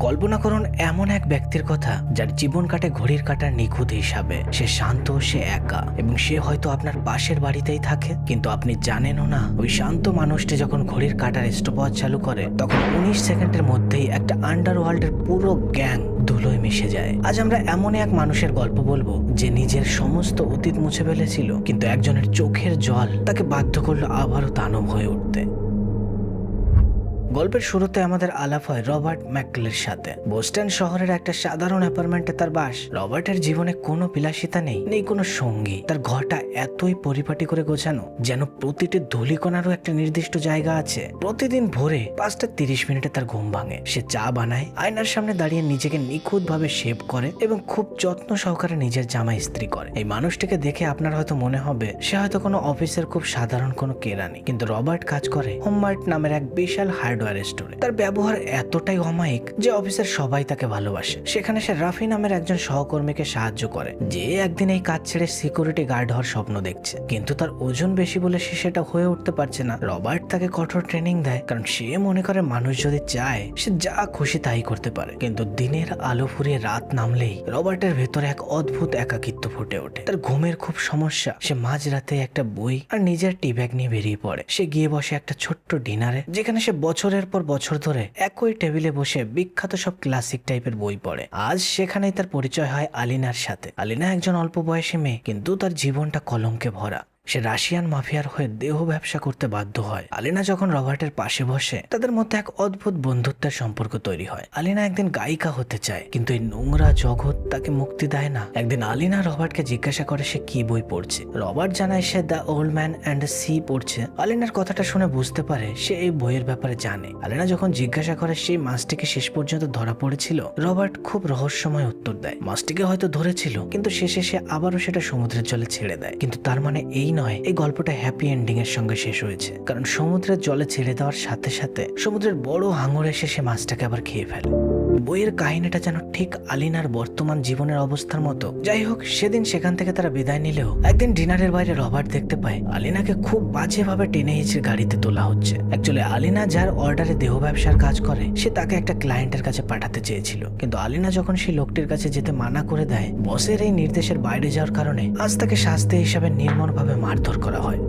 কল্পনা করুন এমন এক ব্যক্তির কথা যার জীবন কাটে ঘড়ির কাঁটার নিখুঁত হিসাবে। সে শান্ত, সে একা, এবং সে হয়তো আপনার পাশের বাড়িতেই থাকে, কিন্তু আপনি জানেনও না ওই শান্ত মানুষটি যখন ঘড়ির কাঁটার স্টপওয়াচ চালু করে তখন 19 সেকেন্ডের মধ্যেই একটা আন্ডারওয়ার্ল্ডের পুরো গ্যাং ধুলোয় মিশে যায়। আজ আমরা এমন এক মানুষের গল্প বলবো যে নিজের সমস্ত অতীত মুছে ফেলেছিল, কিন্তু একজনের চোখের জল তাকে বাধ্য করলো আবারও দানব হয়ে উঠতে। গল্পের শুরুতে আমাদের আলাপ হয় রবার্ট ম্যাককেলের সাথে। বোস্টন শহরের একটা সাধারণ অ্যাপার্টমেন্টে তার বাস। রবার্টের জীবনে কোনো বিলাসিতা নেই কোনো সঙ্গী। তার ঘরটা এতই পরিপাটি করে গোছানো যেন প্রতিটি ধূলিকণারও একটা নির্দিষ্ট জায়গা আছে। প্রতিদিন ভোরে 5:30 তার ঘুম ভাঙে। সে চা বানায়, আয়নার সামনে দাঁড়িয়ে নিজেকে নিখুঁতভাবে শেভ করে এবং খুব যত্ন সহকারে নিজের জামা ইস্ত্রি করে। এই মানুষটিকে দেখে আপনার হয়তো মনে হবে সে হয়তো কোনো অফিসের খুব সাধারণ কোনো কেরানি, কিন্তু রবার্ট কাজ করে হোমমার্ট নামের এক বিশাল হার্ডওয়্যার স্টোরে। তার ব্যবহার এতটাই অমায়িক যে অফিসের সবাই তাকে ভালোবাসে। সেখানে সে রাফি নামের একজন সহকর্মীকে সাহায্য করে, যে একদিন এই কাজ ছেড়ে সিকিউরিটি গার্ড হওয়ার স্বপ্ন দেখছে, কিন্তু তার ওজন বেশি বলে সে সেটা হয়ে উঠতে পারছে না। রবার্ট তাকে কঠোর ট্রেনিং দেয়, কারণ সে মনে করে মানুষ যদি চায় সে যা খুশি তাই করতে পারে। কিন্তু দিনের আলো ফুরিয়ে রাত নামলেই রবার্টের ভেতরে এক অদ্ভুত একাকিত্ব ফুটে ওঠে। তার ঘুমের খুব সমস্যা। সে মাঝরাতে একটা বই আর নিজের টি ব্যাগ নিয়ে বেরিয়ে পড়ে। সে গিয়ে বসে একটা ছোট্ট ডিনারে, যেখানে সে বছরের পর বছর ধরে একই টেবিলে বসে বিখ্যাত সব ক্লাসিক টাইপের বই পড়ে। আজ সেখানেই তার পরিচয় হয় আলিনার সাথে। আলিনা একজন অল্প বয়সী মেয়ে, কিন্তু তার জীবনটা কলঙ্কে ভরা। সে রাশিয়ান মাফিয়ার হয়ে দেহ ব্যবসা করতে বাধ্য হয়। আলিনা যখন রবার্টের পাশে বসে তাদের মধ্যে এক অদ্ভুত বন্ধুত্বের সম্পর্ক তৈরি হয়। আলিনা একদিন গায়িকা হতে চায়, কিন্তু এই নোংরা জগৎ তাকে মুক্তি দেয় না। একদিন আলিনা রবার্টকে জিজ্ঞাসা করে সে কি বই পড়ছে। রবার্ট জানায় সে The Old Man and the Sea পড়ছে। আলিনার কথাটা শুনে বুঝতে পারে সে এই বইয়ের ব্যাপারে জানে। আলিনা যখন জিজ্ঞাসা করে সেই মাছটিকে শেষ পর্যন্ত ধরা পড়েছিল, রবার্ট খুব রহস্যময় উত্তর দেয় মাছটিকে হয়তো ধরেছিল, কিন্তু শেষে সে আবারও সেটা সমুদ্রের জলে ছেড়ে দেয়। কিন্তু তার মানে এই নয় এই গল্পটা হ্যাপি এন্ডিং এর সঙ্গে শেষ হয়েছে, কারণ সমুদ্রের জলে ছেড়ে দেওয়ার সাথে সাথে সমুদ্রের বড় হাঙর এসে সে মাছটাকে আবার খেয়ে ফেলে। বইয়ের কাহিনীটা যেন ঠিক আলিনার বর্তমান জীবনের অবস্থার মতো। যাই হোক, সেদিন সেখান থেকে তারা বিদায় নিলেও একদিন ডিনারের বাইরে রবার্ট দেখতে পায় আলিনাকে খুব বাজেভাবে টেনে হিঁচড়ে গাড়িতে তোলা হচ্ছে। অ্যাকচুয়ালি আলিনা যার অর্ডারে দেহ ব্যবসার কাজ করে সে তাকে একটা ক্লায়েন্টের কাছে পাঠাতে চেয়েছিল, কিন্তু আলিনা যখন সেই লোকটির কাছে যেতে মানা করে দেয়, বসের এই নির্দেশের বাইরে যাওয়ার কারণে আজ তাকে শাস্তি হিসাবে নির্মমভাবে মারধর করা হয়।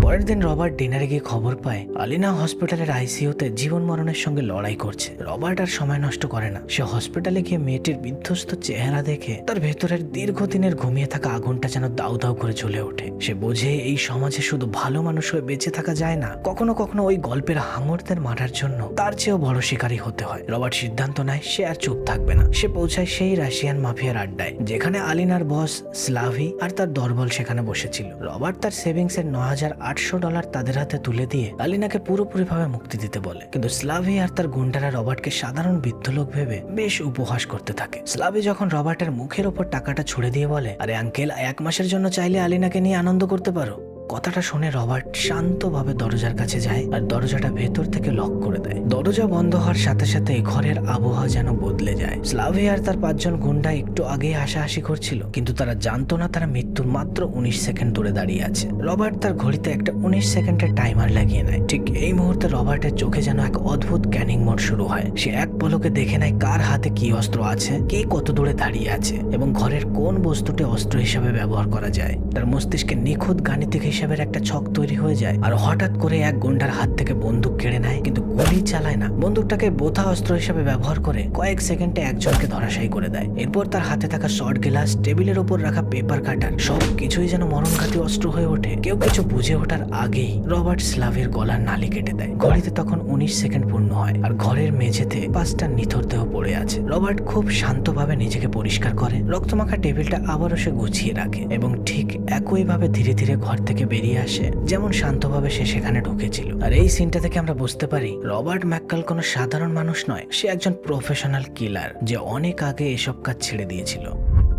পরের দিন রবার্ট ডিনারে গিয়ে খবর পায় আলিনা হসপিটালের আইসিইউতে জীবন মরণের সঙ্গে লড়াই করছে। রবার্ট আর সময় নষ্ট করে না। সে হসপিটালে গিয়ে মেয়েটির বিধ্বস্ত চেহারা দেখে তার ভেতরের দীর্ঘদিনের ঘুমিয়ে থাকা আগুনটা যেন দাউ দাউ করে জ্বলে ওঠে। সে বোঝে এই সমাজে শুধু ভালো মানুষ হয়ে বেঁচে থাকা যায় না, কখনো কখনো ওই গল্পের হাঙরদের মারার জন্য তার চেয়েও বড় শিকারী হতে হয়। রবার্ট সিদ্ধান্ত নেয় সে আর চুপ থাকবে না। সে পৌঁছায় সেই রাশিয়ান মাফিয়ার আড্ডায়, যেখানে আলিনার বস স্লাভি আর তার দলবল সেখানে বসেছিল। রবার্ট তার সেভিংসের $9,800 তাদের হাতে তুলে দিয়ে আলিনাকে পুরোপুরিভাবে মুক্তি দিতে বলে, কিন্তু স্লাভি আর তার গুন্ডারা রবার্টকে সাধারণ বৃদ্ধ লোক ভেবে বেশ উপহাস করতে থাকে। স্লাভি যখন রবার্টের মুখের ওপর টাকাটা ছুড়ে দিয়ে বলে, আরে আঙ্কেল, 1 মাসের জন্য চাইলে আলিনাকে নিয়ে আনন্দ করতে পারো। কথাটা শুনে রবার্ট শান্তভাবে দরজার কাছে যায় আর দরজাটা ভেতর থেকে লক করে দেয়। দরজা বন্ধ হওয়ার সাথে সাথে ঘরের আবহাওয়া যেন বদলে যায়। স্লাভি আর তার 5 জন গুন্ডা একটু আগেই হাসাহাসি করছিল, কিন্তু তারা জানতো না তারা মৃত্যুর মাত্র 19 সেকেন্ড দূরে দাঁড়িয়ে আছে। রবার্ট তার ঘড়িতে একটা 19 সেকেন্ডের টাইমার লাগিয়ে নেয়। ঠিক এই মুহূর্তে রবার্টের চোখে যেন এক অদ্ভুত ক্যানিং মোড শুরু হয়। সে এক পলকে দেখে নেয় কার হাতে কি অস্ত্র আছে, কে কত দূরে দাঁড়িয়ে আছে এবং ঘরের কোন বস্তুটি অস্ত্র হিসাবে ব্যবহার করা যায়। তার মস্তিষ্কে নিখুঁত গাণিতিক হিসাবের একটা ছক তৈরি হয়ে যায়। আর হঠাৎ করে এক গুন্ডার হাত থেকে বন্দুক কেড়ে নেয়, কিন্তু গুলি চালায় না। বন্দুকটাকে বোথা অস্ত্র হিসাবে ব্যবহার করে কয়েক সেকেন্ডে একজনকে ধরাশায়ী করে দেয়। এরপর তার হাতে থাকা শর্ট গ্লাস, টেবিলের উপর রাখা পেপার কাটার, সব কিছুই যেন মরণঘাতী অস্ত্র হয়ে ওঠে। কেউ কিছু বুঝে ওঠার আগেই রবার্ট স্লাভের গলার নালি কেটে দেয়। ঘড়িতে তখন 19 সেকেন্ড পূর্ণ হয় আর ঘরের মেঝেতে 5টা নিথর দেহ পড়ে আছে। রবার্ট খুব শান্তভাবে নিজেকে পরিষ্কার করে, রক্তমাখা টেবিলটা আবারও সে গুছিয়ে রাখে এবং ঠিক একইভাবে ধীরে ধীরে ঘর থেকে বেরিয়ে আসে যেমন শান্তভাবে সে সেখানে ঢুকেছিল। আর এই সিনটা থেকে আমরা বুঝতে পারি রবার্ট ম্যাককাল কোনো সাধারণ মানুষ নয়, সে একজন প্রফেশনাল কিলার যে অনেক আগে এসব কাজ ছেড়ে দিয়েছিল।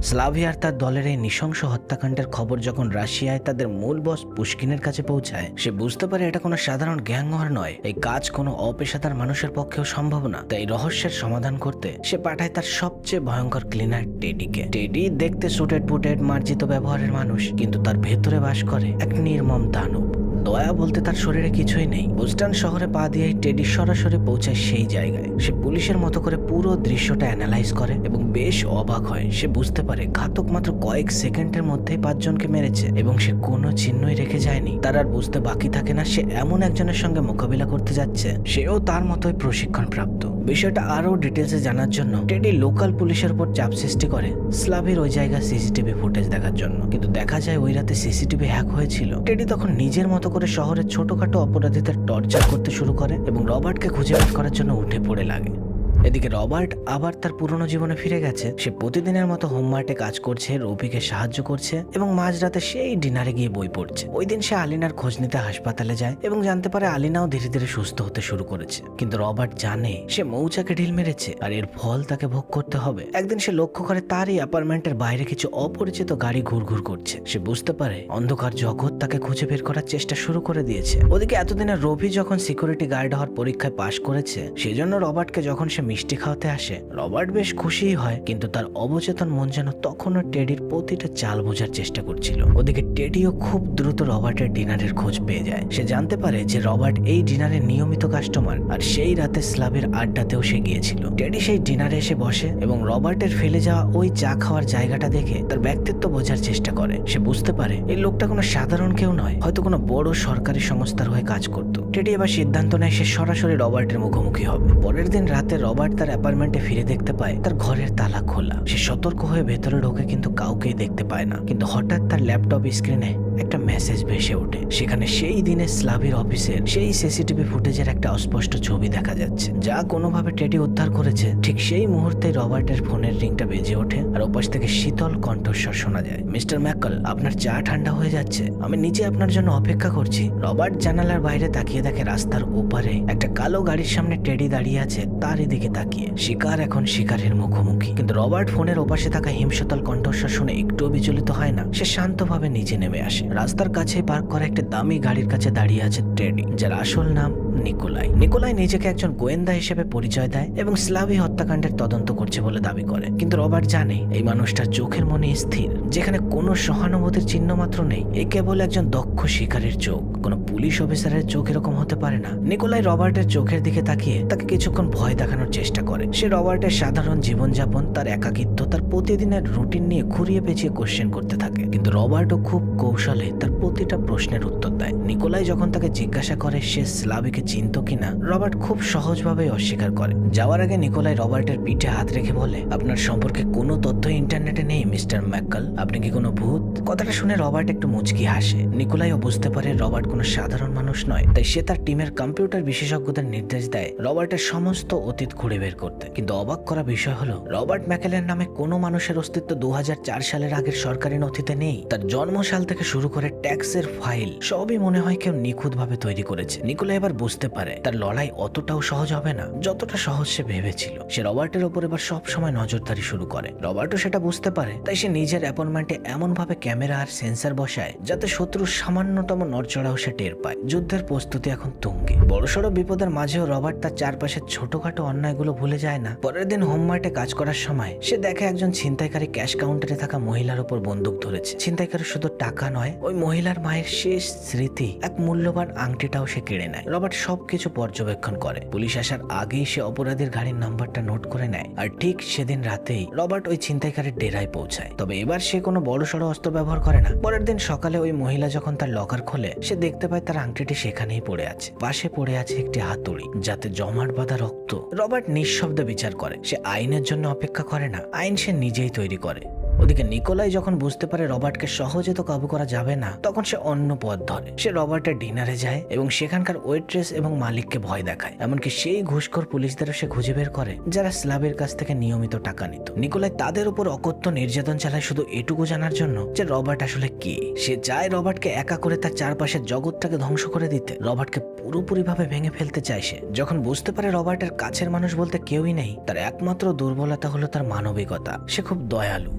স্লাভি আর তার দলের এই নৃশংস হত্যাকাণ্ডের খবর যখন রাশিয়ায় তাদের মূল বস পুশকিনের কাছে পৌঁছায়, সে বুঝতে পারে এটা কোনো সাধারণ গ্যাংওয়ার নয়। এই কাজ কোনো অপেশাদার মানুষের পক্ষেও সম্ভব না। তাই রহস্যের সমাধান করতে সে পাঠায় তার সবচেয়ে ভয়ঙ্কর ক্লিনার টেডিকে। টেডি দেখতে সুটেড বুটেড মার্জিত ব্যবহারের মানুষ, কিন্তু তার ভেতরে বাস করে এক নির্মম দানব। দয়া বলতে তার শরীরে কিছুই নেই। বোস্টন শহরে পা দিয়ে টেডি সরাসরি পৌঁছায় সেই জায়গায়। সে পুলিশের মতো করে পুরো দৃশ্যটা অ্যানালাইজ করে এবং বেশ অবাক হয়। সে বুঝতে পারে ঘাতক মাত্র কয়েক সেকেন্ডের মধ্যেই 5 জনকে মেরেছে এবং সে কোনো চিহ্নই রেখে যায়নি। তার আর বুঝতে বাকি থাকে না সে এমন একজনের সঙ্গে মোকাবিলা করতে যাচ্ছে, সেও তার মতোই প্রশিক্ষণ প্রাপ্ত। বিষয়টা আরো ডিটেলসে জানার জন্য টেডি লোকাল পুলিশের উপর চাপ সৃষ্টি করে স্লাভির ওই জায়গায় সিসিটিভি ফুটেজ দেখার জন্য, কিন্তু দেখা যায় ওই রাতে সিসিটিভি হ্যাক হয়েছিল। টেডি তখন নিজের মতো করে শহরের ছোটখাটো অপরাধীদের টর্চার করতে শুরু করে এবং রবার্টকে খুঁজে বের করার জন্য উঠে পড়ে লাগে। এদিকে রবার্ট আবার তার পুরনো জীবনে ফিরে গেছে। সে প্রতিদিনের মতো হোমমার্টে কাজ করছে, রবিকে সাহায্য করছে এবং মাঝরাতে সেই ডিনারে গিয়ে বই পড়ছে। ওই দিন সে আলিনার খোঁজ নিতে হাসপাতালে যায় এবং জানতে পারে আলিনাও ধীরে ধীরে সুস্থ হতে শুরু করেছে। কিন্তু রবার্ট জানে সে মৌচাকে ঢিল মেরেছে আর এর ফল তাকে ভোগ করতে হবে। একদিন সে লক্ষ্য করে তারই অ্যাপার্টমেন্টের বাইরে কিছু অপরিচিত গাড়ি ঘুরঘুর করছে। সে বুঝতে পারে অন্ধকার জগৎ তাকে খুঁজে বের করার চেষ্টা শুরু করে দিয়েছে। ওদিকে এতদিনে রবি যখন সিকিউরিটি গার্ড হওয়ার পরীক্ষায় পাশ করেছে, সেজন্য রবার্টকে যখন সে মিষ্টি খাওয়াতে আসে, রবার্ট বেশ খুশিই হয়, কিন্তু তার অবচেতন মন যেন তখনও টেডির প্রতিটা চাল বোঝার চেষ্টা করছিল। ওদিকে টেডিও খুব দ্রুত রবার্টের ডিনারের খোঁজ পেয়ে যায়। সে জানতে পারে যে রবার্ট এই ডিনারের নিয়মিত কাস্টমার আর সেই রাতে স্লাবের আড্ডাতেও সে গিয়েছিল। টেডি সেই ডিনারে এসে বসে এবং রবার্টের ফেলে যাওয়া ওই চা খাওয়ার জায়গাটা দেখে তার ব্যক্তিত্ব বোঝার চেষ্টা করে। সে বুঝতে পারে এই লোকটা কোনো সাধারণ কেউ নয়, হয়তো কোনো বড় সরকারি সংস্থার হয়ে কাজ করত। টেডি এবার সিদ্ধান্ত নেয় সে সরাসরি রবার্টের মুখোমুখি হবে। পরের দিন রাতে রবার্ট তার অ্যাপার্টমেন্টে ফিরে দেখতে পায় তার ঘরের তালা খোলা। সে সতর্ক হয়ে ভেতরে ঢোকে কিন্তু কাউকেই দেখতে পায় না। কিন্তু হঠাৎ তার ল্যাপটপ স্ক্রিনে একটা মেসেজ ভেসে ওঠে। সেখানে সেই দিনে স্লাভির অফিসের সেই সিসিটিভি ফুটেজের একটা অস্পষ্ট ছবি দেখা যাচ্ছে, যা কোনোভাবে টেডি উদ্ধার করেছে। ঠিক সেই মুহূর্তে রবার্টের ফোনের রিংটা বেজে ওঠে আর ওপাশ থেকে শীতল কণ্ঠস্বর শোনা যায়, মিস্টার ম্যাকল, আপনার চা ঠান্ডা হয়ে যাচ্ছে, আমি নিচে আপনার জন্য অপেক্ষা করছি। রবার্ট জানালার বাইরে তাকিয়ে দেখে রাস্তার ওপারে একটা কালো গাড়ির সামনে টেডি দাঁড়িয়ে আছে, তার দিকে তাকিয়ে। শিকার এখন শিকারের মুখোমুখি। কিন্তু রবার্ট ফোনের ওপাশে থাকা হিমশীতল কণ্ঠস্বর শুনে একটুও বিচলিত হয় না। সে শান্তভাবে নিচে নেমে আসে। রাস্তার কাছে পার্ক করা একটা দামি গাড়ির কাছে দাঁড়িয়ে আছে টেডি, যার আসল নাম নিকোলাই। নিকোলাই নিজেকে একজন গোয়েন্দা হিসেবে পরিচয় দেয় এবং স্লাভি হত্যাকাণ্ডের তদন্ত করছে বলে দাবি করে। কিন্তু রবার্ট জানে এই মানুষটার চোখের মনে স্থির, যেখানে কোনো সহানুভূতির চিহ্ন মাত্র নেই। এ কেবল একজন দক্ষ শিকারের চোখ, কোনো পুলিশ অফিসারের চোখ এরকম হতে পারে না। নিকোলাই রবার্টের চোখের দিকে তাকিয়ে তাকে কিছুক্ষণ ভয় দেখানোর চেষ্টা করে। সে রবার্টের সাধারণ জীবনযাপন, তার একাকিত্ব, তার প্রতিদিনের রুটিন নিয়ে ঘুরিয়ে পেঁচিয়ে কোশ্চেন করতে থাকে। কিন্তু রবার্টও খুব কৌশলে তার প্রতিটা প্রশ্নের উত্তর দেয়। নিকোলাই যখন তাকে জিজ্ঞাসা করে সে স্লাভিকে চিনত কিনা, রবার্ট খুব সহজভাবে অস্বীকার করে। যাওয়ার আগে নিকোলাই রবার্টের পিঠে হাত রেখে বলে, আপনার সম্পর্কে কোনো তথ্য ইন্টারনেটে নেই মিস্টার ম্যাকল, আপনি কি কোনো ভূত? কথাটা শুনে রবার্ট একটু মুচকি হাসে। নিকোলাইও বুঝতে পারে রবার্ট কোনো সাধারণ মানুষ নয়, তাই সে তার টিমের কম্পিউটার বিশেষজ্ঞদের নির্দেশ দেয় রবার্টের সমস্ত অতীত খুঁড়ে বের করতে। কিন্তু অবাক করা বিষয় হলো রবার্ট ম্যাকেলের নামে কোনো মানুষের অস্তিত্ব 2004 সালের আগের সরকারি নথিতে নেই। তার জন্মসাল থেকে শুরু করে ট্যাক্সের ফাইল সবই মনে হয় কেউ নিখুঁতভাবে তৈরি করেছে। নিকোলাই এবার বুঝতে পারে তার লড়াই অতটাও সহজ হবে না যতটা সহজ সে ভেবেছিল। সে রবার্টের ওপর এবার সব সময় নজরদারি শুরু করে। রবার্টও সেটা বুঝতে পারে, তাই সে নিজের অ্যাপার্টমেন্টে এমন ভাবে ক্যামেরা আর সেন্সর বসায় যাতে শত্রুর সামান্যতম নড়চড়াও সে টের পায়। যুদ্ধের প্রস্তুতি এখন তুঙ্গে। বড়সড় বিপদের মাঝেও রবার্ট তার চারপাশের ছোটখাটো অন্যায়গুলো ভুলে যায় না। পরের দিন হোমমার্টে কাজ করার সময় সে দেখে একজন ছিনতাইকারী ক্যাশ কাউন্টারে থাকা মহিলার উপর বন্দুক ধরেছে। ছিনতাইকারী শুধু টাকা নয়, ওই মহিলার মায়ের শেষ স্মৃতি, এক মূল্যবান আংটিটাও সে কেড়ে নেয়। রবার্ট সবকিছু পর্যবেক্ষণ করে। পুলিশ আসার আগেই সে অপরাধীর গাড়ির নাম্বারটা নোট করে নেয়। আর ঠিক সেদিন রাতেই রবার্ট ওই ছিনতাইকারীর ডেরায় পৌঁছায়। তবে এবার সে কোনো বড়সড় অস্ত্র ব্যবহার করে না। পরের দিন সকালে ওই মহিলা যখন তার লকার খোলে, সে দেখতে পায় তার আংটিটি সেখানেই পড়ে আছে। পাশে পড়ে আছে একটি হাতুড়ি, যাতে জমাট বাঁধা রক্ত। রবার্ট নিঃশব্দে বিচার করে। সে আইনের জন্য অপেক্ষা করে না, আইন সে নিজেই তৈরি করে। ওদিকে নিকোলাই যখন বুঝতে পারে রবার্টকে সহজে তো কাবু করা যাবে না, তখন সে অন্য পথ ধরে। সে রবার্টের ডিনারে যায় এবং সেখানকার ওয়েট্রেস এবং মালিককে ভয় দেখায়। এমনকি সেই ঘুষখোর পুলিশদেরও সে খুঁজে বের করে যারা স্লাবের কাছ থেকে নিয়মিত টাকা নিত। নিকোলাই তাদের উপর অকথ্য নির্যাতন চালায় শুধু এটুকু জানার জন্য যে রবার্ট আসলে কে। সে চায় রবার্টকে একা করে তার চারপাশের জগৎটাকে ধ্বংস করে দিতে, রবার্টকে পুরোপুরিভাবে ভেঙে ফেলতে চায়। সে যখন বুঝতে পারে রবার্টের কাছের মানুষ বলতে কেউই নেই, তার একমাত্র দুর্বলতা হলো তার মানবিকতা। সে খুব দয়ালু।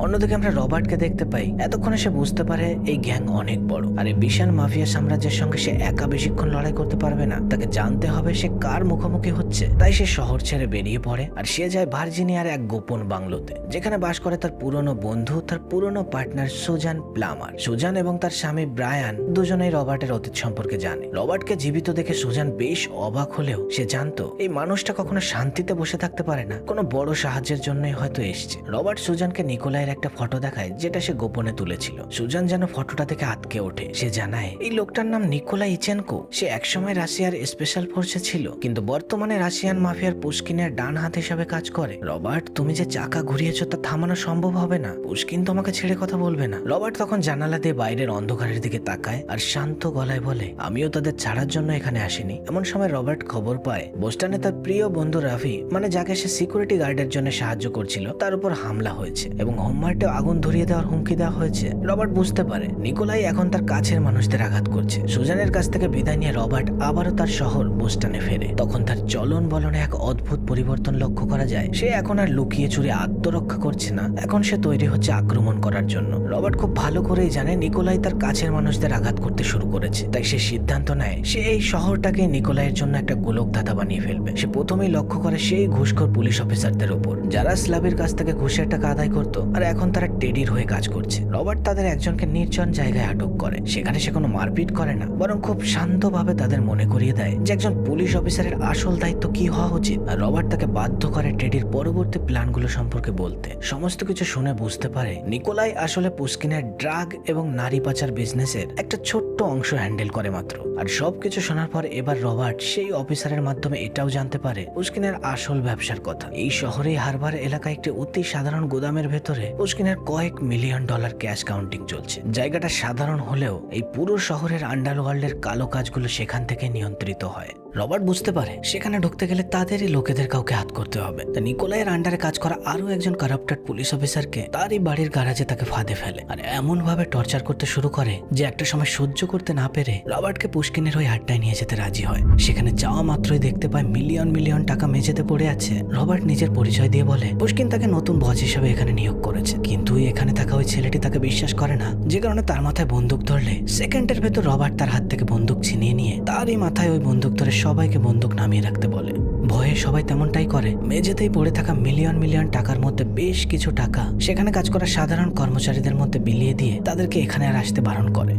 অন্যদিকে আমরা রবার্টকে দেখতে পাই। এতক্ষণে সে বুঝতে পারে এই গ্যাং অনেক বড়, আর এই বিশাল মাফিয়া সাম্রাজ্যের সঙ্গে সে একা বেশিক্ষণ লড়াই করতে পারবে না। তাকে জানতে হবে সে কার মুখোমুখি হচ্ছে। তাই সে শহর ছেড়ে বেরিয়ে পড়ে আর সে যায় ভার্জিনিয়ার এক গোপন বাংলোতে, যেখানে বাস করে তার পুরনো বন্ধু, তার পুরনো পার্টনার সুজান প্লামার। সুজান এবং তার স্বামী ব্রায়ান দুজনেই রবার্টের অতীত সম্পর্কে জানে। রবার্টকে জীবিত দেখে সুজান বেশ অবাক হলেও সে জানতো এই মানুষটা কখনো শান্তিতে বসে থাকতে পারে না, কোনো বড় সাহায্যের জন্যই হয়তো এসছে। রবার্ট সুজানকে নিকোলাইয়ের একটা ফটো দেখায়, যেটা সে গোপনে তুলেছিল। সুজান যেন ফটোটা থেকে আটকে ওঠে। সে জানায় এই লোকটার নাম নিকোলাই ইচেনকো। সে একসময় রাশিয়ার স্পেশাল ফোর্সে ছিল, কিন্তু বর্তমানে রাশিয়ান মাফিয়ার পুশকিনের ডান হাত হিসাবে কাজ করে। রবার্ট, তুমি যে চাকা ঘুরিয়েছো তা থামানো সম্ভব হবে না। পুশকিন তোমাকে ছেড়ে কথা বলবে না। রবার্ট তখন জানালা দিয়ে বাইরের অন্ধকারের দিকে তাকায় আর শান্ত গলায় বলে, আমিও তাদের ছাড়ার জন্য এখানে আসিনি। এমন সময় রবার্ট খবর পায় বোস্টনে তার প্রিয় বন্ধু রাফি, মানে যাকে সে সিকিউরিটি গার্ডের জন্য সাহায্য করছিল, তার উপর হামলা হয়েছে এবং হোমমার্টে আগুন ধরিয়ে দেওয়ার হুমকি দেওয়া হয়েছে। রবার্ট বুঝতে পারে নিকোলাই এখন তার কাছের মানুষদের আঘাত করছে। সুজানের কাছ থেকে বিদায় নিয়ে রবার্ট আবারও তার শহর বোস্টনে ফেরে। তখন তার চলন বলনে এক অদ্ভুত পরিবর্তন লক্ষ্য করা যায়। সে এখন আর লুকিয়ে চুরি আত্মরক্ষা করছে না, এখন সে তৈরি হচ্ছে আক্রমণ করার জন্য। রবার্ট খুব ভালো করেই জানে নিকোলাই তার কাছের মানুষদের আঘাত করতে শুরু করেছে। তাই সে সিদ্ধান্ত নেয় সে এই শহরটাকে নিকোলাইয়ের জন্য একটা গোলকধাঁধা বানিয়ে ফেলবে। সে প্রথমেই লক্ষ্য করে সেই ঘুষখোর পুলিশ অফিসারদের উপর, যারা স্লাবের কাছ থেকে ঘুষের টাকা আদায় করত, আর এখন তারা টেডির হয়ে কাজ করছে। রবার্ট তাদের একজনকে নির্জন জায়গায় আটক করে। সেখানে সে কোনো মারপিট করে না, বরং খুব শান্তভাবে তাদের মনে করিয়ে দেয় যে একজন পুলিশ অফিসারের আসল দায়িত্ব কি হওয়া উচিত। আর রবার্ট তাকে বাধ্য করে টেডির পরবর্তী প্ল্যানগুলো সম্পর্কে বলতে। সমস্ত কিছু শুনে বুঝতে পারে নিকোলাই আসলে পুশকিনের ড্রাগ এবং নারী পাচার বিজনেসের একটা ছোট্ট অংশ হ্যান্ডেল করে মাত্র। আর সবকিছু শোনার পর এবার রবার্ট সেই অফিসারের মাধ্যমে এটাও জানতে পারে পুশকিনের আসল ব্যবসার কথা। এই শহরেই হারবার এলাকায় একটি অতি সাধারণ গোদামের ভেতরে পুশকিনের কয়েক মিলিয়ন ডলার ক্যাশ কাউন্টিং চলছে। জায়গাটা সাধারণ হলেও এই পুরো শহরের আন্ডারওয়ার্ল্ডের কালো কাজগুলো সেখান থেকে নিয়ন্ত্রিত হয়। রবার্ট বুঝতে পারে সেখানে ঢুকতে গেলে তাদেরই লোকেদের কাউকে হাত করতে হবে। তা নিকোলাইয়ের আন্ডারে কাজ করা আরো একজন কারাপ্টেড পুলিশ অফিসারকে তারই বাড়ির গ্যারাজে তাকে ফাঁদে ফেলে আর এমন ভাবে টর্চার করতে শুরু করে যে একটা সময় সহ্য করতে না পেরে রবার্টকে পুশকিনের ওই আড্ডায় নিয়ে যেতে রাজি হয়। সেখানে যাওয়া মাত্রই দেখতে পায় মিলিয়ন মিলিয়ন টাকা মেঝেতে পড়ে আছে। রবার্ট নিজের পরিচয় দিয়ে বলে পুশকিন তাকে নতুন বস হিসেবে এখানে নিয়োগ করেছে, কিন্তু এখানে থাকা ওই ছেলেটি তাকে বিশ্বাস করে না, যে কারণে তার মাথায় বন্দুক ধরলে সেকেন্ডের ভেতর রবার্ট তার হাত থেকে বন্দুক ছিনিয়ে নিয়ে তারই মাথায় ওই বন্দুক ধরে সবাইকে বন্দুক নামিয়ে রাখতে বলে। ভয়ে সবাই তেমনটাই করে। মেঝেতেই পড়ে থাকা মিলিয়ন মিলিয়ন টাকার মধ্যে বেশ কিছু টাকা সেখানে কাজ করা সাধারণ কর্মচারীদের মধ্যে বিলিয়ে দিয়ে তাদেরকে এখানে আর আসতে বারণ করে।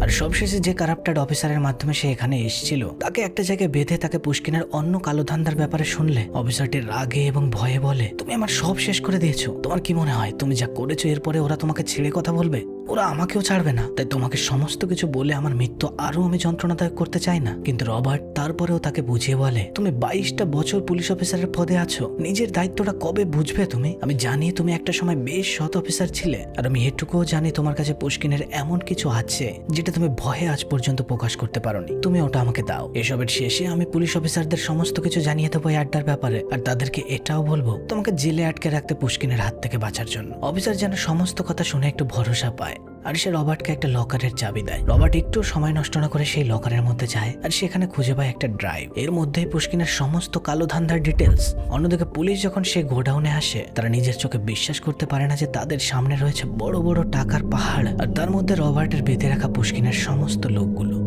আর সবশেষে যে কারাপ্টেড অফিসারের মাধ্যমে সে এখানে এসেছিল তাকে একটা জায়গায় বেঁধে তাকে পুশকিনের অন্য কালো ধান্দার ব্যাপারে শুনলে অফিসারটি রাগে এবং ভয়ে বলে, তুমি আমার সব শেষ করে দিয়েছো। তোমার কি মনে হয় তুমি যা করেছো এরপরে ওরা তোমাকে ছেড়ে কথা বলবে? ওরা আমাকেও ছাড়বে না। তাই তোমাকে সমস্ত কিছু বলে আমার মৃত্যু আরো আমি যন্ত্রণাদায়ক করতে চাই না। কিন্তু রবার্ট তারপরেও তাকে বুঝিয়ে বলে, তুমি 22টা বছর পুলিশ অফিসারের পদে আছো, নিজের দায়িত্বটা কবে বুঝবে তুমি? আমি জানি তুমি একটা সময় বেশ সৎ অফিসার ছিলে, আর আমি এটুকুও জানি তোমার কাছে পুশকিনের এমন কিছু আছে যেটা তুমি ভয়ে আজ পর্যন্ত প্রকাশ করতে পারোনি। তুমি ওটা আমাকে দাও। এসবের শেষে আমি পুলিশ অফিসারদের সমস্ত কিছু জানিয়ে দেবো এই আড্ডার ব্যাপারে, আর তাদেরকে এটাও বলবো তোমাকে জেলে আটকে রাখতে পুশকিনের হাত থেকে বাঁচার জন্য। অফিসার যেন সমস্ত কথা শুনে একটু ভরসা পায় আর সে রবার্টকে একটা লকারের চাবি দেয়। রবার্ট একটু সময় নষ্ট না করে সেই লকারের মধ্যে যায় আর সেখানে খুঁজে পায় একটা ড্রাইভ। এর মধ্যেই পুশকিনের সমস্ত কালো ধান্দার ডিটেলস। অন্যদিকে পুলিশ যখন সেই গোডাউনে আসে তারা নিজের চোখে বিশ্বাস করতে পারে না যে তাদের সামনে রয়েছে বড় বড় টাকার পাহাড়, আর তার মধ্যে রবার্টের বেঁধে রাখা পুশকিনের সমস্ত লোকগুলো।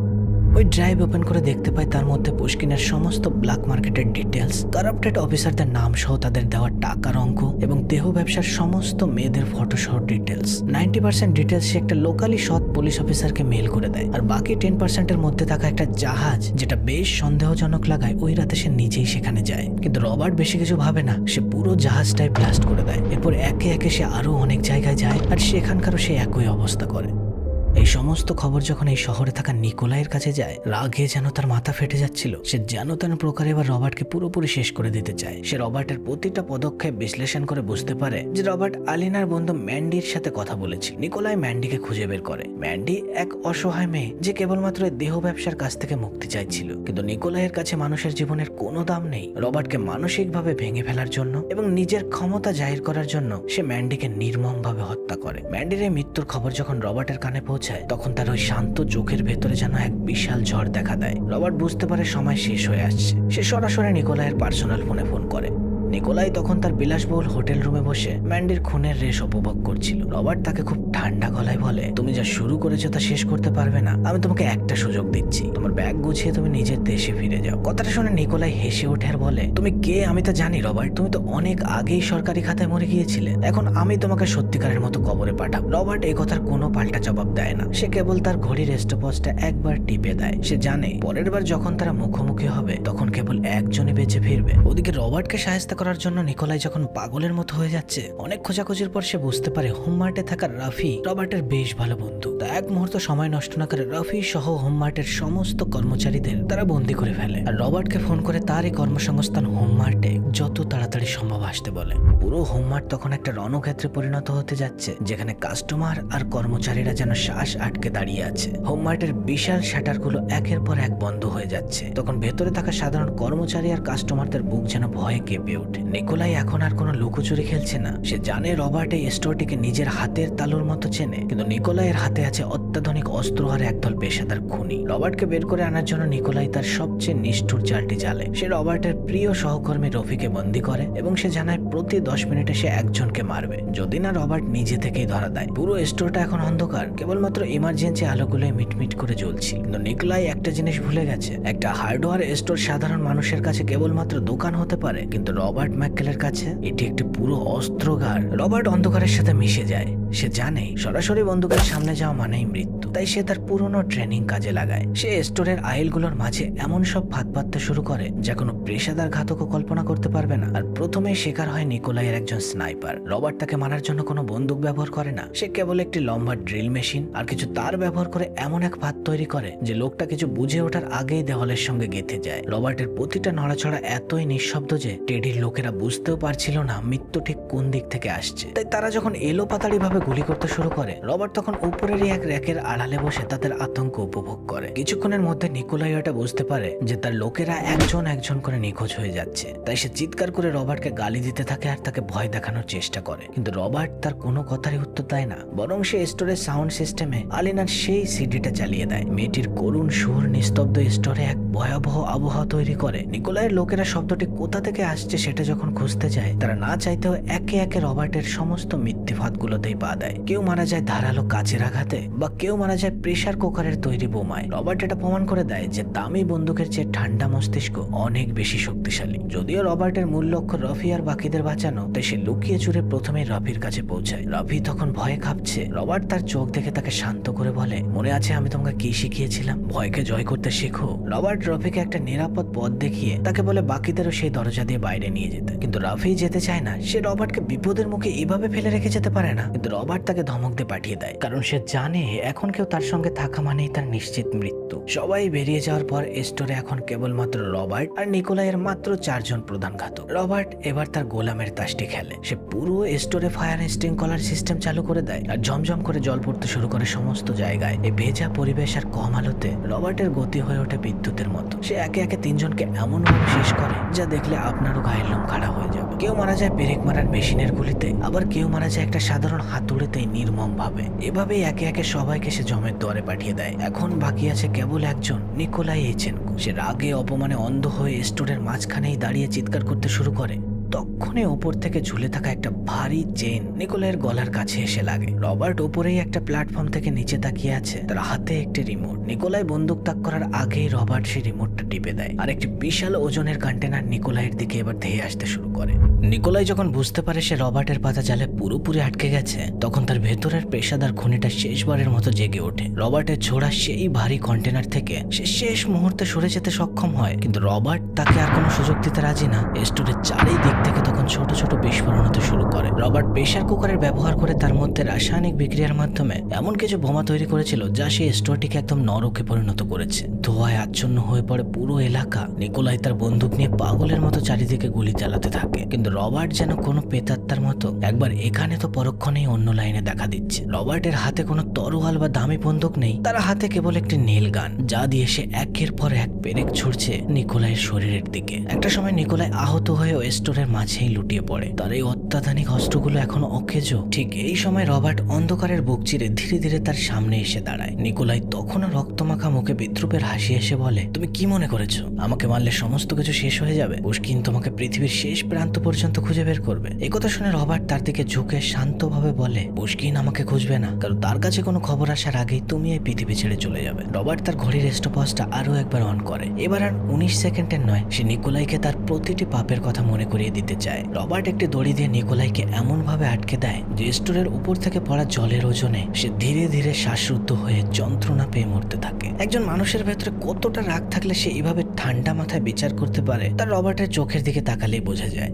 ওই ড্রাইভ ওপেন করে দেখতে পায় তার মধ্যে পুশকিনের সমস্ত ব্ল্যাক মার্কেটের ডিটেলস, কারাপ্টেড অফিসারদের নাম সহ তাদের দেওয়া টাকার অঙ্ক এবং দেহ ব্যবসার সমস্ত মেয়েদের ফটো সহ ডিটেলস। 90% ডিটেলস সে একটা লোকালি সৎ পুলিশ অফিসারকে মেল করে দেয়, আর বাকি 10%-এর মধ্যে থাকা একটা জাহাজ যেটা বেশ সন্দেহজনক লাগায় ওই রাতে সে নিজেই সেখানে যায়। কিন্তু রবার্ট বেশি কিছু ভাবে না, সে পুরো জাহাজটাই ব্লাস্ট করে দেয়। এরপর একে একে সে আরো অনেক জায়গায় যায় আর সেখানকারও সে একই অবস্থা করে। এই সমস্ত খবর যখন এই শহরে থাকা নিকোলাইয়ের কাছে যায়, রাগে যেন তার মাথা ফেটে যাচ্ছিল। সে যেন তেন প্রকারে এবার রবার্টকে পুরোপুরি শেষ করে দিতে চায়। সে রবার্টের প্রতিটা পদক্ষেপ বিশ্লেষণ করে বুঝতে পারে যে রবার্ট আলিনার বন্ধু ম্যান্ডির সাথে কথা বলেছে। নিকোলাই ম্যান্ডিকে খুঁজে বের করে। ম্যান্ডি এক অসহায় মেয়ে যে কেবলমাত্র দেহ ব্যবসার কাছ থেকে মুক্তি চাইছিল, কিন্তু নিকোলাইয়ের কাছে মানুষের জীবনের কোনো দাম নেই। রবার্টকে মানসিকভাবে ভেঙে ফেলার জন্য এবং নিজের ক্ষমতা জাহির করার জন্য সে ম্যান্ডিকে নির্মমভাবে হত্যা করে। ম্যান্ডির এই মৃত্যুর খবর যখন রবার্টের কানে পৌঁছায় তখন তার ওই শান্ত চোখের ভেতরে যেন এক বিশাল ঝড় দেখা দেয়। রবার্ট বুঝতে পারে সময় শেষ হয়ে আসছে। সে সরাসরি নিকোলাইয়ের পার্সোনাল ফোনে ফোন করে। নিকোলাই তখন তার বিলাসবহুল হোটেল রুমে বসে ম্যান্ডির খুনের রেশ উপভোগ করছিল। রবার্ট তাকে খুব ঠান্ডা গলায় বলে, তুমি যা শুরু করেছো তা শেষ করতে পারবে না, আমি তোমাকে একটা সুযোগ দিচ্ছি, তোমার ব্যাগ গুছিয়ে তুমি নিজের দেশে ফিরে যাও। কথাটা শুনে নিকোলাই হেসে ওঠে আর বলে, তুমি কে আমি তা জানি রবার্ট, তুমি তো অনেক আগেই সরকারি খাতায় মরে গিয়েছিলে, এখন আমি তোমাকে সত্যিকারের মতো কবরে পাঠাবো। রবার্ট এই কথার কোনো পাল্টা জবাব দেয় না, সে কেবল তার ঘড়ির স্টপওয়াচটা একবার টিপে দেয়। সে জানে পরের বার যখন তারা মুখোমুখি হবে তখন কেবল একজনই বেঁচে ফিরবে। ওদিকে রবার্টকে সাহায্য করার জন্য নিকোলাই যখন পাগলের মতো হয়ে যাচ্ছে, অনেক খোঁজাখুঁজির পর সে বুঝতে পারে হোমমার্টে থাকা রাফি রবার্টের বেশ ভালো বন্ধু। তা এক মুহূর্ত সময় নষ্ট না করে রাফি সহ হোমমার্টের সমস্ত কর্মচারীদের তারা বন্দি করে ফেলে আর রবার্টকে ফোন করে তার এই কর্মসংস্থান হোমমার্টে যত তাড়াতাড়ি সম্ভব আসতে বলে। পুরো হোমমার্ট তখন একটা রণক্ষেত্রে পরিণত হতে যাচ্ছে, যেখানে কাস্টমার আর কর্মচারীরা যেন শ্বাস আটকে দাঁড়িয়ে আছে। হোমমার্টের বিশাল শাটারগুলো একের পর এক বন্ধ হয়ে যাচ্ছে। তখন ভেতরে থাকা সাধারণ কর্মচারী আর কাস্টমারদের বুক যেন ভয়ে কেঁপে ওঠে। নিকোলাই এখন আর কোনো লুকোচুরি খেলছে না, সে জানে রবার্ট এই স্টোরটিকে নিজের হাতের তালুর মতো চেনে, কিন্তু নিকোলাইয়ের হাতে আছে অত্যাধুনিক অস্ত্র আর একদল পেশাদার খুনি। রবার্টকে বের করে আনার জন্য নিকোলাই তার সবচেয়ে নিষ্ঠুর চালটি চালে। সে রবার্টের প্রিয় সহকর্মী রফিকে বন্দী করে এবং সে জানায় প্রতি 10 মিনিটে সে একজনকে মারবে, যদি না রবার্ট নিজে থেকেই ধরা দেয়। পুরো স্টোরটা এখন অন্ধকার, কেবলমাত্র ইমার্জেন্সি আলোগুলোয় মিটমিট করে জ্বলছিল। কিন্তু নিকোলাই একটা জিনিস ভুলে গেছে, একটা হার্ডওয়্যার স্টোর সাধারণ মানুষের কাছে কেবলমাত্র দোকান হতে পারে, কিন্তু রবার্ট ম্যাককেলের কাছে এটি একটি পুরো অস্ত্রাগার। রবার্ট অন্ধকারের সাথে মিশে যায়, সে জানে সরাসরি বন্দুকের সামনে যাওয়া মানেই মৃত্যু, তাই সে তার পুরনো ট্রেনিং কাজে লাগায়। সে স্টোরের আইলগুলোর মাঝে এমন সব ফাঁদ পাততে শুরু করে যা কোনো পেশাদার ঘাতকও কল্পনা করতে পারবে না। আর প্রথমেই শিকার হয় নিকোলাইয়ের একজন স্নাইপার। রবার্ট তাকে মারার জন্য কোনো বন্দুক ব্যবহার করে না, সে কেবল একটি লম্বা ড্রিল মেশিন আর কিছু তার ব্যবহার করে এমন এক ফাঁদ তৈরি করে যে লোকটা কিছু বুঝে ওঠার আগেই দেওয়ালের সঙ্গে গেঁথে যায়। রবার্টের প্রতিটা নড়াচড়া এতই নিঃশব্দ যে টেডির লোকেরা বুঝতেও পারছিল না মৃত্যু ঠিক কোন দিক থেকে আসছে। তাই তারা যখন এলোপাতাড়ি ভাবে গুলি করতে শুরু করে, রবার্ট তখন উপরেরই এক র্যাকের আড়ালে বসে তাদের আতঙ্ক উপভোগ করে। কিছুক্ষণের মধ্যে নিকোলাই এটা বুঝতে পারে যে তার লোকেরা একজন একজন করে নিখোঁজ হয়ে যাচ্ছে, তাই সে চিৎকার করে রবার্টকে গালি দিতে থাকে আর তাকে ভয় দেখানোর চেষ্টা করে। কিন্তু রবার্ট তার কোনো কথারই উত্তর দেয় না, বরং সে স্টোরের সাউন্ড সিস্টেমে আলিনার সেই সিডিটা চালিয়ে দেয়। মেয়েটির করুণ সুর নিস্তব্ধ স্টোরে এক ভয়াবহ আবহাওয়া তৈরি করে। নিকোলাইয়ের লোকেরা শব্দটি কোথা থেকে আসছে সেটা যখন খুঁজতে যায়, তারা না চাইতেও একে একে রবার্টের সমস্ত মিথ্যেফাঁদগুলোতেই পা দেয়। কেউ মারা যায় ধারালো কাচের আঘাতে, বা কেউ মারা যায় প্রেসার কুকারের তৈরি বোমায়। রবার্ট এটা প্রমাণ করে দেয় যে দামি বন্দুকের চেয়ে ঠান্ডা মস্তিষ্ক অনেক বেশি শক্তিশালী। যদিও রবার্টের মূল লক্ষ্য রফি আর বাকিদের বাঁচানো, তাই সে লুকিয়ে চুরে প্রথমে রফির কাছে পৌঁছায়। রফি তখন ভয়ে কাঁপছে। রবার্ট তার চোখ দেখে তাকে শান্ত করে বলে, মনে আছে আমি তোমাকে কি শিখিয়েছিলাম? ভয়কে জয় করতে শেখো। রবার্ট রফিকে একটা নিরাপদ পথ দেখিয়ে তাকে বলে বাকিদেরও সেই দরজা দিয়ে বাইরে নিয়ে যেতে, কিন্তু রফি যেতে চায় না। সে রবার্টকে বিপদের মুখে এভাবে ফেলে রেখে যেতে পারে না, কিন্তু রবার্ট তাকে ধমক দিয়ে পাঠিয়ে দেয়, কারণ সে জানে এখন কেউ তার সঙ্গে থাকা মানেই তার নিশ্চিত মৃত্যু। সবাই বেরিয়ে যাওয়ার পর স্টোরে এখন কেবলমাত্র রবার্ট আর নিকোলাইয়ের মাত্র 4 জন প্রধান ঘাতক। রবার্ট এবার তার গোলামের তাসটি খেলে। সে পুরো স্টোরে ফায়ার স্প্রিংকলার সিস্টেম চালু করে দেয় আর ঝমঝম করে জল পড়তে শুরু করে সমস্ত জায়গায়। এই ভেজা পরিবেশ আর কম আলোতে রবার্টের গতি হয়ে ওঠে বিদ্যুতের মতো। সে একে একে 3 জনকে এমন ভাবে শেষ করে যা দেখলে আপনারও গায়ের লোম খাড়া হয়ে যাবে। কেউ মারা যায় পেরেক মারার মেশিনের গুলিতে, আবার কেউ মারা যায় একটা সাধারণ হাতুড়িতেই নির্মম ভাবে। এভাবেই একে একে সবাইকে সে জমের দরে পাঠিয়ে দেয়। এখন বাকি আছে কেবল একজন, নিকোলাই এইচেনকো। সে রাগে অপমানে অন্ধ হয়ে স্টোরের মাঝখানেই দাঁড়িয়ে চিৎকার করতে শুরু করে। তখনই ওপর থেকে ঝুলে থাকা একটা ভারী চেন নিকোলাইয়ের গলার কাছে এসে লাগে। রবার্ট ওপরেই একটা প্ল্যাটফর্ম থেকে নিচে তাকিয়ে আছে, তার হাতে একটি রিমোট। নিকোলাই বন্দুক তাক করার আগেই রবার্ট সেই রিমোটটা টিপে দেয় আর একটি বিশাল ওজনের কন্টেনার নিকোলাইয়ের দিকে এবার ধেয়ে আসতে শুরু করে। নিকোলাই যখন বুঝতে পারে সে রবার্টের পাতা জালে পুরোপুরি আটকে গেছে, তখন তার ভেতরের পেশাদার খনিটা শেষবারের মতো জেগে ওঠে। রবার্টের ছোড়া সেই ভারী কন্টেনার থেকে সে শেষ মুহূর্তে সরে যেতে সক্ষম হয়, কিন্তু রবার্ট তাকে আর কোনো সুযোগ দিতে রাজি না। স্টোরের চারিদিক থেকে তখন ছোট ছোট বিস্ফোরণ হতে শুরু করে। রবার্ট প্রেসার কুকারের ব্যবহার করে তার মধ্যে রাসায়নিক বিক্রিয়ার মাধ্যমে এমন কিছু বোমা তৈরি করেছিল যা সেই স্টোরটিকে একদম নরকে পরিণত করেছে। ধোঁয়ায় আচ্ছন্ন হয়ে পড়ে পুরো এলাকা। নিকোলাই তার বন্দুক নিয়ে পাগলের মতো চারিদিকে গুলি চালাতে থাকে, কিন্তু রবার্ট যেন কোনো পেতাত্তার মতো একবার এখানে তো পরক্ষণেই অন্য লাইনে দেখা দিচ্ছে। রবার্টের হাতে কোনো তরোয়াল বা দামি বন্দুক নেই, তার হাতে কেবল একটি নেল গান, যা দিয়ে সে একের পর এক পেরেক ছুড়ছে নিকোলাইয়ের শরীরের দিকে। একটা সময় নিকোলাই আহত হয়ে স্টোরের মাঝেই লুটিয়ে পড়ে। তার এই অত্যাধুনিক অস্ত্র ক্ষতগুলো এখনো অকেজো। ঠিক এই সময় রবার্ট অন্ধকারের বুক চিরে ধীরে ধীরে তার সামনে এসে দাঁড়ায়। নিকোলাই তখনও রক্তমাখা মুখে বিদ্রুপের হাসি এসে বলে, তুমি কি মনে করেছো আমাকে মারলে সমস্ত কিছু শেষ হয়ে যাবে? পুশকিন তোমাকে পৃথিবীর শেষ প্রান্ত পর্যন্ত খুঁজে বের করবে। এই কথা শুনে রবার্ট তার দিকে ঝুঁকে শান্তভাবে বলে, পুশকিন আমাকে খুঁজবে না, কারণ তার কাছে কোনো খবর আসার আগেই তুমি এই পৃথিবী ছেড়ে চলে যাবে। রবার্ট তার ঘড়ির স্টপওয়াচটা আরো একবার অন করে। এবার আর 19 সেকেন্ডের নয়, সে নিকোলাইকে তার প্রতিটি পাপের কথা মনে করিয়ে দিতে চায়। রবার্ট একটি দড়ি দিয়ে নিকোলাইকে এমন ভাবে আটকে দেয় যে স্টোরের উপর থেকে পড়া জলের ওজনে সে ধীরে ধীরে শ্বাসরুদ্ধ হয়ে যন্ত্রণা পেয়ে মরতে থাকে। একজন মানুষের ভেতরে কতটা রাগ থাকলে সে এইভাবে ঠান্ডা মাথায় বিচার করতে পারে, তার রবার্টের চোখের দিকে তাকালেই বোঝা যায়।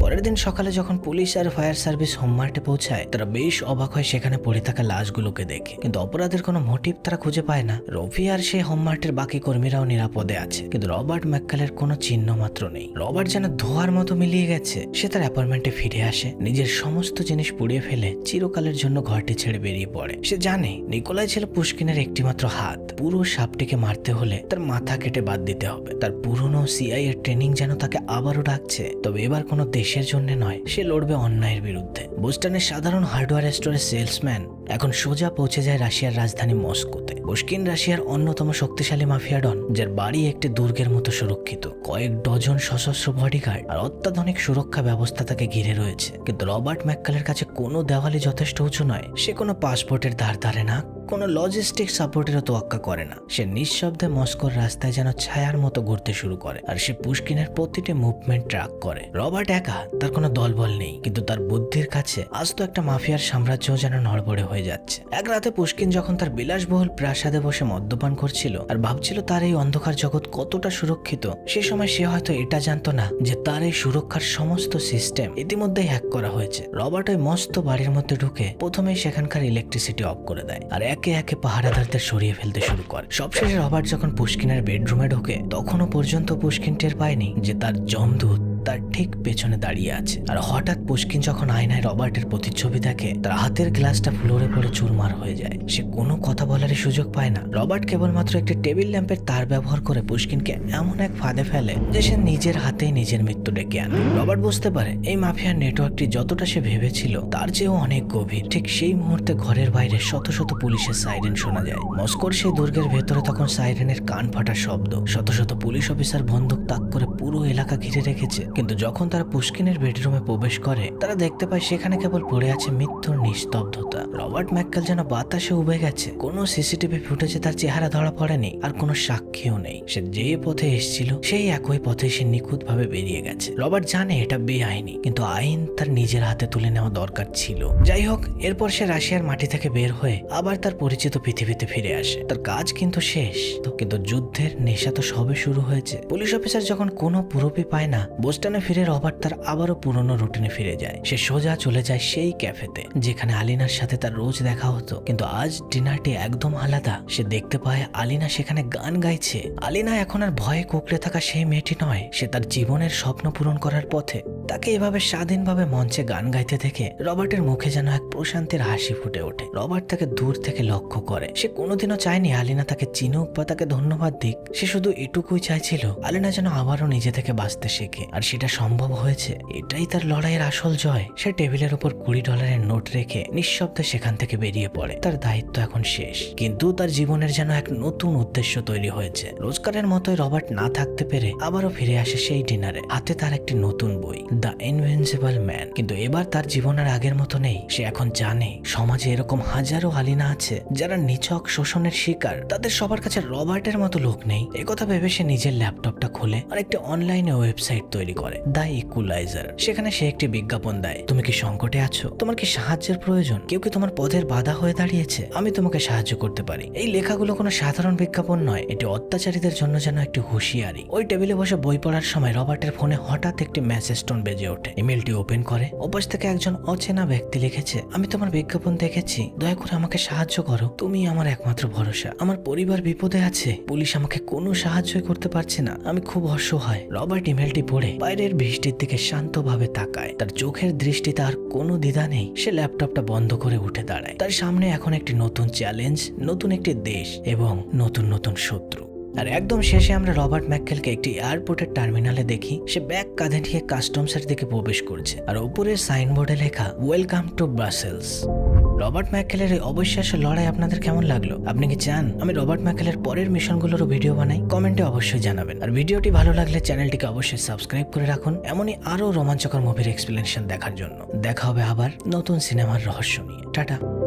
পরের দিন সকালে যখন পুলিশ আর ফায়ার সার্ভিস হোমমার্টে পৌঁছায়, তারা বেশ অবাক হয় সেখানে পড়ে থাকা লাশগুলোকে দেখে। কিন্তু অপরাধের কোনো মোটিভ তারা খুঁজে পায় না। রফি আর সেই হোমমার্টের বাকি কর্মীরাও নিরাপদে আছে, কিন্তু রবার্ট ম্যাককালের কোনো চিহ্ন মাত্র নেই। রবার্ট যেন ধোয়ার মতো মিলিয়ে গেছে। সে তার অ্যাপার্টমেন্টে ফিরে আসে, নিজের সমস্ত জিনিস পুড়িয়ে ফেলে চিরকালের জন্য ঘরটি ছেড়ে বেরিয়ে পড়ে। সে জানে নিকোলাই ছিল পুশকিনের একটিমাত্র হাত। পুরো সাপটিকে মারতে হলে তার মাথা কেটে বাদ দিতে হবে। তার পুরনো সিআই এর ট্রেনিং যেন তাকে আবারও ডাকছে, তবে এবার কোনো দেশের জন্য নয়, সে লড়বে অন্যায়ের বিরুদ্ধে। বোস্টনের সাধারণ হার্ডওয়্যার স্টোরের সেলসম্যান এখন সোজা পৌঁছে যায় রাশিয়ার রাজধানী মস্কোতে। পুশকিন রাশিয়ার অন্যতম শক্তিশালী মাফিয়া ডন, যার বাড়ি একটি দুর্গের মতো সুরক্ষিত। কয়েক ডজন সশস্ত্র বডিগার্ড আর অত্যাধুনিক সুরক্ষা ব্যবস্থা তাকে ঘিরে রয়েছে। কিন্তু রবার্ট ম্যাককালের কাছে কোনো দেওয়ালই যথেষ্ট উঁচু নয়। সে কোনো পাসপোর্টের ধার ধারে না, কোনো লজিস্টিক সাপোর্টেরও তোয়াক্কা করে না। সে নিঃশব্দে মস্কোর রাস্তায় যেন ছায়ার মতো ঘুরতে শুরু করে, আর সে পুশকিনের প্রতিটি মুভমেন্ট ট্র্যাক করে। রবার্ট একা, তার কোনো দলবল নেই, কিন্তু তার বুদ্ধির কাছে আজ তো একটা মাফিয়ার সাম্রাজ্য যেন নড়বড়ে হয়ে যাচ্ছে। এক রাতে পুশকিন যখন তার বিলাসবহুল প্রাসাদে বসে মদ্যপান করছিল আর ভাবছিল তার এই অন্ধকার জগৎ কতটা সুরক্ষিত, সে সময় সে হয়তো এটা জানতো না যে তার এই সুরক্ষার সমস্ত সিস্টেম ইতিমধ্যেই হ্যাক করা হয়েছে। রবার্ট ওই মস্ত বাড়ির মধ্যে ঢুকে প্রথমেই সেখানকার ইলেকট্রিসিটি অফ করে দেয় আর একে একে পাহারাদারদের সরিয়ে ফেলতে শুরু করে। সবশেষে রবার্ট যখন পুশকিনের বেডরুমে ঢোকে, তখনও পর্যন্ত পুশকিন টের পায়নি যে তার যমদূত তার ঠিক পেছনে দাঁড়িয়ে আছে। আর হঠাৎ পুশকিন যখন আয়নায় রবার্টের প্রতিচ্ছবি দেখে, তার হাতের গ্লাসটা ফ্লোরে পড়ে চুরমার হয়ে যায়। সে কোনো কথা বলারই সুযোগ পায় না। রবার্ট কেবলমাত্র একটি টেবিল ল্যাম্পের তার ব্যবহার করে পুশকিনকে এমন এক ফাঁদে ফেলে যে সে নিজের হাতেই নিজের মৃত্যু ডেকে আনে। রবার্ট বুঝতে পারে এই মাফিয়ার নেটওয়ার্কটি যতটা সে ভেবেছিল তার চেয়েও অনেক গভীর। ঠিক সেই মুহূর্তে ঘরের বাইরে শত শত পুলিশের সাইরেন শোনা যায়। মস্কোর সেই দুর্গের ভেতরে তখন সাইরেনের কান ফাটার শব্দ। শত শত পুলিশ অফিসার বন্দুক তাক করে পুরো এলাকা ঘিরে রেখেছে। কিন্তু যখন তারা পুশকিনের বেডরুমে প্রবেশ করে, তারা দেখতে পায় সেখানে কেবল পড়ে আছে মৃত্যুর নিস্তব্ধতা। রবার্ট ম্যাককাল যেন বাতাসে উবে গেছে। কোনো সিসিটিভি ফুটেজে তার চেহারা ধরা পড়েনি, আর কোনো সাক্ষীও নেই। সে যে পথে এসেছিল সেই একই পথে সে নিখুঁতভাবে বেরিয়ে গেছে। রবার্ট জানে এটা বেআইনি, কিন্তু আইন তার নিজের হাতে তুলে নেওয়া দরকার ছিল। যাই হোক, এরপর সে রাশিয়ার মাটি থেকে বের হয়ে আবার তার পরিচিত পৃথিবীতে ফিরে আসে। তার কাজ কিন্তু শেষ, কিন্তু যুদ্ধের নেশা তো সবে শুরু হয়েছে। পুলিশ অফিসার যখন কোনো পুরোপি পায় না, বোস্টনে ফিরে রবার্ট তার আবারও পুরনো রুটিনে ফিরে যায়। সে সোজা চলে যায় সেই ক্যাফেতে যেখানে আলিনার সাথে তার রোজ দেখা হতো। কিন্তু আজ ডিনারটি একদম আলাদা। সে দেখতে পায় আলিনা সেখানে গান গাইছে। আলিনা এখন আর ভয়ে কুঁকড়ে থাকা সেই মেয়েটি নয়, সে তার জীবনের স্বপ্ন পূরণ করার পথে। তাকে এভাবে স্বাধীনভাবে মঞ্চে গান গাইতে দেখে রবার্টের মুখে যেন এক প্রশান্তির হাসি ফুটে ওঠে। রবার্ট তাকে দূর থেকে লক্ষ্য করে। সে কোনোদিনও চায়নি আলিনা তাকে চিনুক বা তাকে ধন্যবাদ দিক। সে শুধু এটুকুই চাইছিল আলিনা যেন আবারও নিজে থেকে বাঁচতে শেখে, আর সেটা সম্ভব হয়েছে। এটাই তার লড়াইয়ের আসল জয়। সে টেবিলের উপর $20 নোট রেখে নিঃশব্দে সেখান থেকে বেরিয়ে পড়ে। তার দায়িত্ব এখন শেষ, কিন্তু তার জীবনের যেন এক নতুন উদ্দেশ্য তৈরি হয়েছে। রোজকারের মতোই রবার্ট না থাকতে পেরে আবারও ফিরে আসে সেই ডিনারে। হাতে তার একটি নতুন বই, দ্য ইনভিনসিবল ম্যান। কিন্তু এবার তার জীবন আর আগের মতো নেই। সে এখন জানে সমাজে এরকম হাজারো আলিনা আছে যারা নিছক শোষণের শিকার। তাদের সবার কাছে রবার্টের মতো লোক নেই। একথা ভেবে সে নিজের ল্যাপটপটা খোলে আর একটি অনলাইনে ওয়েবসাইট তৈরি করে, দ্য ইকুয়ালাইজার। সেখানে সে একটি বিজ্ঞাপন দেয়, তুমি কি সংকটে আছো? তোমার কি সাহায্যের প্রয়োজন? কেউ কি তোমার পথের বাধা হয়ে দাঁড়িয়েছে? আমি তোমাকে সাহায্য করতে পারি। এই লেখাগুলো কোনো সাধারণ বিজ্ঞাপন নয়, এটি অত্যাচারীদের জন্য যেন একটি হুঁশিয়ারি। ওই টেবিলে বসে বই পড়ার সময় রবার্টের ফোনে হঠাৎ একটি মেসেজ টোন বেজে ওঠে। ইমেলটি ওপেন করে। ওপাশ থেকে একজন অচেনা ব্যক্তি লিখেছে, আমি তোমার বিজ্ঞাপন দেখেছি, দয়া করে আমাকে সাহায্য করো। তুমি আমার একমাত্র ভরসা। আমার পরিবার বিপদে আছে। পুলিশ আমাকে কোনো সাহায্যই করতে পারছে না। আমি খুব অসহায়। রবার্ট ইমেলটি পড়ে বাইরের বৃষ্টির দিকে শান্তভাবে তাকায়। তার চোখের দৃষ্টিতে আর কোনো দ্বিধা নেই। সে ল্যাপটপটা বন্ধ করে উঠে দাঁড়ায়। তার সামনে এখন একটি নতুন চ্যালেঞ্জ, নতুন একটি দেশ এবং নতুন নতুন শত্রু। আর একদম শেষে আমরা রবার্ট ম্যাককেলকে একটি এয়ারপোর্টের টার্মিনালে দেখি। সে ব্যাগ কাঁধে নিয়ে কাস্টমসের দিকে প্রবেশ করছে, আর উপরের সাইনবোর্ডে লেখা ওয়েলকাম টু ব্রাসেলস। রবার্ট ম্যাককেলের এই অবিশ্বাস্য লড়াই আপনাদের কেমন লাগলো? আপনি কি চান আমি রবার্ট ম্যাককেলের পরের মিশনগুলোরও ভিডিও বানাই? কমেন্টে অবশ্যই জানাবেন। আর ভিডিওটি ভালো লাগলে চ্যানেলটিকে অবশ্যই সাবস্ক্রাইব করে রাখুন এমনই আরও রোমাঞ্চকর মুভির এক্সপ্লেনেশন দেখার জন্য। দেখা হবে আবার নতুন সিনেমার রহস্য নিয়ে। টাটা।